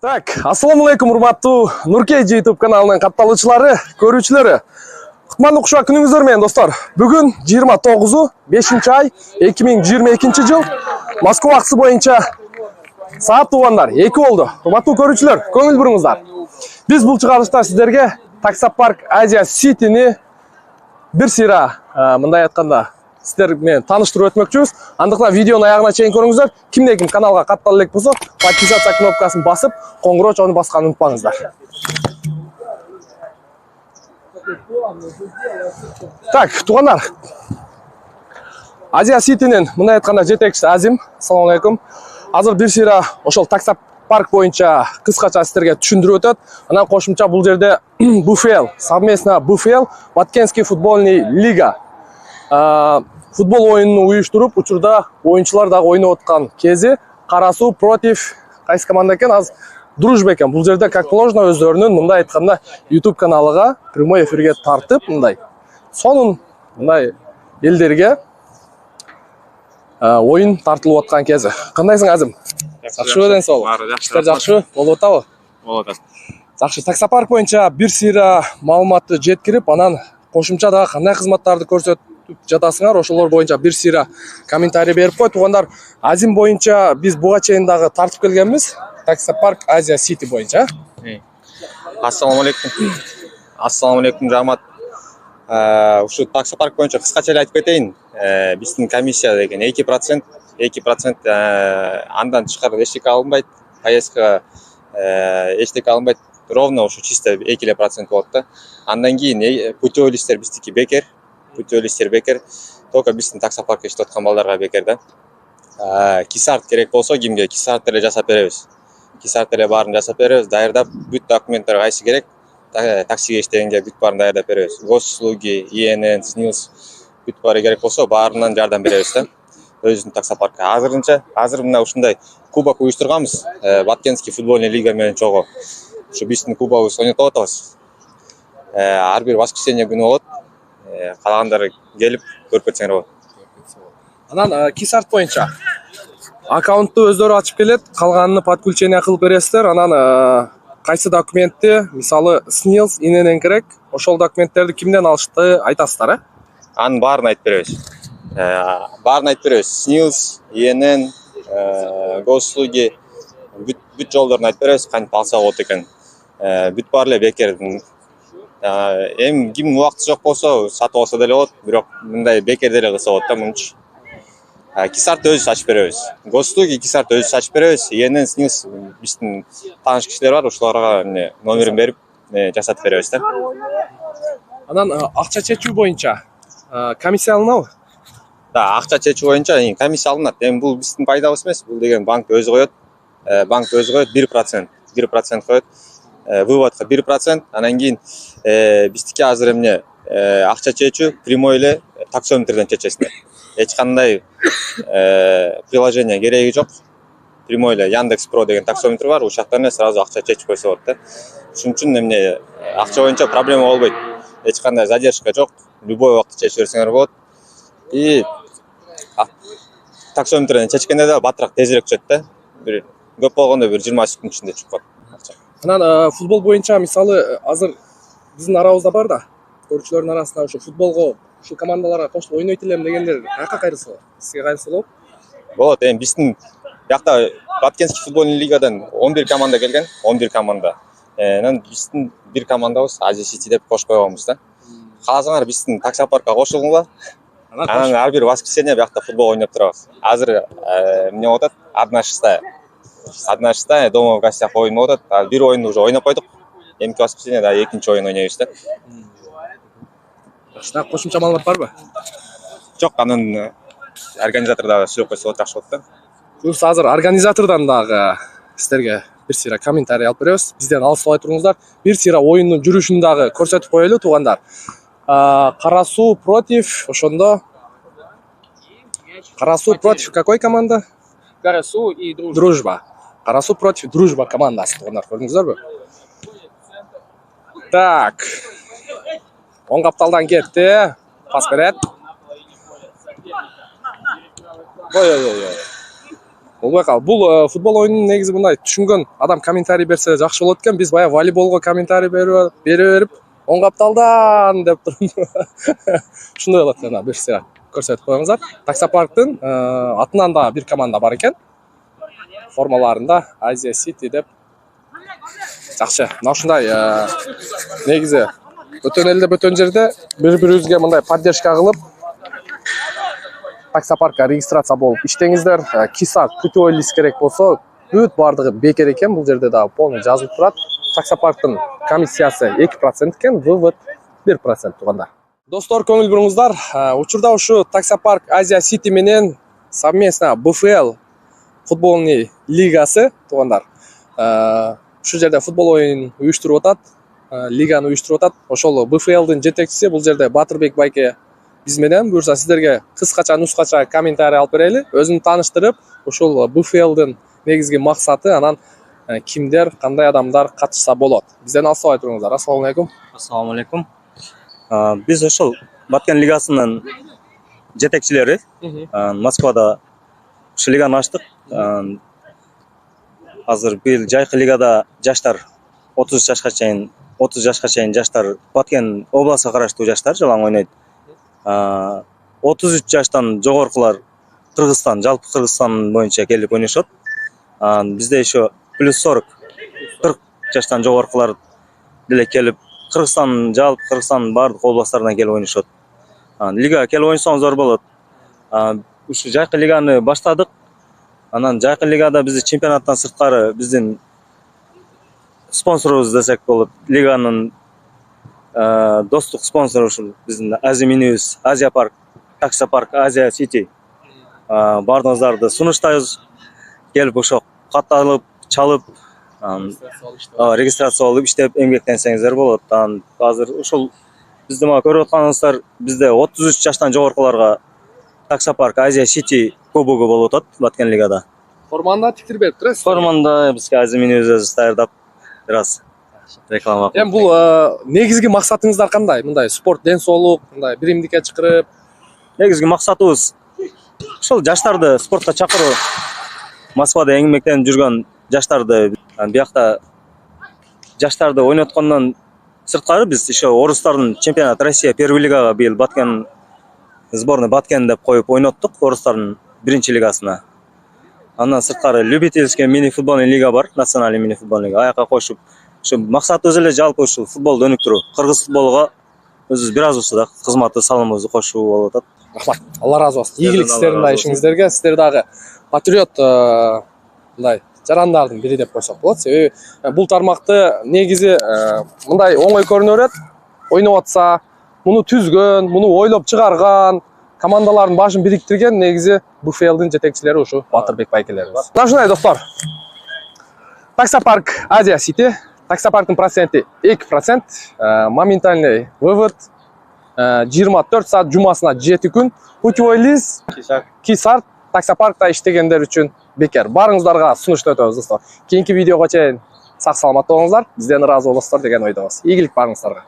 Так, ассаламу алейкум, урматтуу Нуркейджи YouTube каналынын катталуучулары, көрүүчүлөрү. Кутмандуу кушак күнүңүздөр менен достор. Бүгүн 29 5-ай 2022 жыл Москва убакыты боюнча саат туугандар 2 болду. Урматтуу көрүүчүлөр, көңүл буруңуздар. Биз бул чыгарылышта сиздерге Таксопарк Азия Ситини бир сыйра мындай айтканда сиздер менен тааныштырып өтмөкчүбүз. Андыктан видеонун аягына чейин көрүңүздөр. Кимде ким каналга каттала элек болсо, подписаться кнопкасын басып, коңгуроо чогуну басканды унутпаңыздар. Так, туугандар. Азия Ситинин мындай айтканда жетекчиси Азим. Ассаламу алейкум. Азыр бир сыйра ошол Таксопарк боюнча кыскача сиздерге түшүндүрүп өтөт. Анан кошумча бул жерде БФЛ, совместно БФЛ, Баткенский футбольный лига футбол оюнун уюштуруп, учурда оюнчулар дагы ойноп аткан кези Карасу против кайсы команда экен? Аз Дружба экен. Бул жерде как положено өздөрүнүн мындай айтканда YouTube каналыга прямой эфирге тартып, мындай сонун мындай элдерге оюн тартылып аткан кези. Кандайсың, Азим? Жакшыбы ден сол? Иштер жакшыбы? Болуп атабы? Болуп атат. Жакшы. Таксопарк боюнча бир сыйра маалыматты жеткирип, анан кошумча дагы кандай кызматтарды көрсөтүп жатасыңар, ошолор боюнча бир сыйра комментарий берип кой. Туугандар, Азим боюнча биз буга чейин дагы тартып келгенбиз. Таксопарк Азия Сити боюнча. Ассаламу алейкум. Ассаламу алейкум, жамаат. Ушу Таксопарк боюнча кыскача эле айтып кетейин. Биздин комиссия деген 2%, 2% андан тышкары эчтеке алынбайт. Поездка эчтеке алынбайт. Ровно ушу чисто 2% болот да. Андан кийин путевой-листтер биздики бекер. Путевой-листтер бекер. Только биздин Таксопаркта иштеп аткан балдарга бекер да. Кисарт керек болсо кимге кисарт эле жасап беребиз. Кисарт эле баарын жасап беребиз. Даярдап бүт документтер кайсы керек, таксиге иштегенге бүт баарын даярдап беребиз. Госуслуги, ИНН, СНИЛС бүт баары керек болсо баарынан жардам беребиз да. Өзүбүздүн Таксопаркка. Азыр мына ушундай кубок уюштурганбыз. Баткенский футбольный лига менен чогуу. Ушу биздин кубогубуз ойнотуп атабыз. Ар бир воскресенье күнү болот. Калагандары келип көрүп кетсеңер болот. Анан Кисарт боюнча аккаунтту өздөрү ачып келет, калганын подключение кылып бересиздер. Анан кайсы документти, мисалы СНИЛС, ИНН керек, ошол документтерди кимден алышты айтасыздар, Анын баарын айтып беребиз. Баарын айтып беребиз. СНИЛС, ИНН, госуслуги бүт жолдорун айтып беребиз, кантип алса болот экен. Бүт баары эле бекер. Эми кимдин убакыты жок болсо сатып алса деле болот, бирок мындай бекер деле кылса болот да мынчы. Кисарт өзүбүз ачып беребиз. Госуслуги Кисарт өзүбүз ачып беребиз. ИНН, СНИЛС биздин тааныш кишилер бар, ошолорго номерин берип жасатып беребиз да. Анан акча чечүү боюнча комиссия алынабы? Да, акча чечүү боюнча комиссия алынат. Эми бул биздин пайдабыз эмес, бул деген банк өзү коет. Банк өзү коет 1%. 1% коет. Выводко 1%. Анан кийин биздики азыр эмне акча чечүү прямой эле таксометрден чечесиңер. Эч кандай приложение кереги жок. Прямой эле Яндекс.Про деген таксометр бар, ушактан эле сразу акча чечип койсо болот да. Ушун үчүн эмне акча боюнча проблема болбойт. Эч кандай задержка жок. Любой убакта чечип берсеңер болот. И таксометрден чечкенде да батыраак тезирээк түшөт да. Бир көп болгондо бир 20 секунд ичинде чыгып калат акча. Анан футбол боюнча мисалы азыр биздин арабызда бар да, көрүүчүлөрдүн арасында ошо футболго, ушул командаларга кошулуп ойнойт элем дегендер каяка кайрылса болот? Сизге кайрылса болот? Болот, эми биздин бияқта Баткенский футбольный лигадан 11 команда келген, 11 команда. Анан биздин бир командабыз Азия Сити деп кош койгонбуз да. Кааласаңар биздин Таксопаркка кошулуңар. Анан ар бир воскресенье бияқта футбол ойноп турабыз. Азыр эмне болуп атат? 1-6 дома в гостях оюн болуп атат. Бир оюнду уже ойноп койдук. Эмки воскресенье да экинчи оюн ойнойбуз да. Дагы кошумча маалымат барбы? Жок, анан организатор дагы сүйлөп койсо болот, жакшы болот да. Буюрса азыр организатордон дагы сиздерге бир сыйра комментарий алып беребиз. Бизден алыстабай туруңуздар. Бир сыйра оюндун жүрүшүн дагы көрсөтүп коелу, туугандар. Карасу против ошондо Карасу против какой команда? Карасу и Дружба. Дружба. Карасу против Дружба командасы, туугандар, көрдүңүздөрбү? Так. Оң капталдан кетти. Пас берет. Ой. болбой калды. Бул футбол оюнун негизи мындай түшүнгөн адам комментарий берсе жакшы болот экен. Биз баягы волейболго комментарий бере берип, оң капталдан деп туруп. Ушундай болот экен. Бир сыйра көрсөтүп коюңуздар. Таксопарктын атынан да бир команда бар экен. Формаларында Азия Сити деп. Жакшы. Мына ушундай негизи өтөн элде бөтөн жерде бири-бирибизге мындай поддержка кылып таксопаркка регистрация болуп иштеңиздер. Кисар путевой лист керек болсо, бүт бардыгы бекер экен. Бул жерде да полный жазылып турат. Таксопарктын комиссиясы 2% экен, вывод 1% тугандар. Достор, көңүл буруңуздар. Учурда ушу Таксопарк Азия Сити менен совместно БФЛ футболный лигасы тугандар. Ушу жерде футбол оюнун уюштуруп атат, лиганы уюштуруп атат. Ошол БФЛдын жетекчиси бул жерде Батырбек байке биз менен. Буюрса сиздерге кыскача нускача комментарий алып берели. Өзүн тааныштырып, ушул БФЛдын негизги максаты, анан кимдер, кандай адамдар катышса болот. Бизден алыстабай туруңуздар. Ассаламу алейкум. Ассаламу алейкум. Биз ошол Баткен лигасынын жетекчилери. Москвада ушу лиганы ачтык. Азыр быйыл жайкы лигада жаштар 30 жашка чейин жаштар Баткен областка караштуу жаштар жалаң ойнойт. 33 жаштан жогоркулар Кыргызстан, жалпы Кыргызстан боюнча келип ойношот. Бизде еще плюс 40 жаштан жогоркулар деле келип Кыргызстан, жалпы Кыргызстан бардык областтарынан келип ойношот. Лига келип ойносоңуздар болот. Ушу жайкы лиганы баштадык. Анан жайкы лигада бизди чемпионаттан сырткары биздин спонсорубуз десек болот. Лиганын достук спонсору ушул биздин Азиминус, Азия Парк, Таксопарк, Азия Сити. Бардыгыңыздарды сунуштайбыз. Келип ошо кат алып, чалып, регистрация болуп иштеп эмгектенсеңиздер болот. Азыр ушул бизди мага көрүп атканыңыздар, бизде 33 жаштан жогоркуларга Таксопарк Азия Сити кубогу болуп атат Баткен лигада. Форманы да тиктирип берип турасыз. Форманы бизге Азиминус өзү даярдап бираз реклама. Эми бул негизги максатыңыздар кандай? Мындай спорт, ден соолук, мындай биримдикке чакырып, негизги максатыбыз ушул жаштарды спортко чакыруу. Москвада эмгектенип жүргөн жаштарды, биякта жаштарды ойноткондон сырткары биз еще орустардын чемпионат Россия первый лигага быйыл Баткен сборный Баткен деп коюп ойноттук орустардын биринчи лигасына. Андан сырткары любительский мини футбольный лига бар, национальный мини футбольный лига. Аяка кошуп, ушу максатыбыз эле жалпы ушул футболду өнүктүрүү. Кыргыз футболуга өзүбүз бир аз болсо да кызматы салымыбызды кошуу болуп атат. Рахмат. Алла разы болсун. Ийгилик сиздердин да ишиңиздерге. Сиздер дагы патриот мындай жарандардын бири деп койсок болот. Себеби бул тармакты негизи мындай оңой көрүнө берет. Ойноп атса, муну түзгөн, муну ойлоп чыгарган, командалардын башын бириктирген негизи БФЛдин жетекчилери ушу Батырбек байкелерибиз. Мына ушундай достор. Таксопарк Азия Сити. Таксопарктын проценти 2%. Моментальный вывод 24 саат жумасына 7 күн. Путевой лист Кисар Таксопаркта иштегендер үчүн бекер. Барыңыздарга сунуштап өтөбүз достор. Кийинки видеого чейин сак саламат болуңуздар. Бизден ыраазы болосуздар деген ойдобуз. Ийгилик барыңыздарга.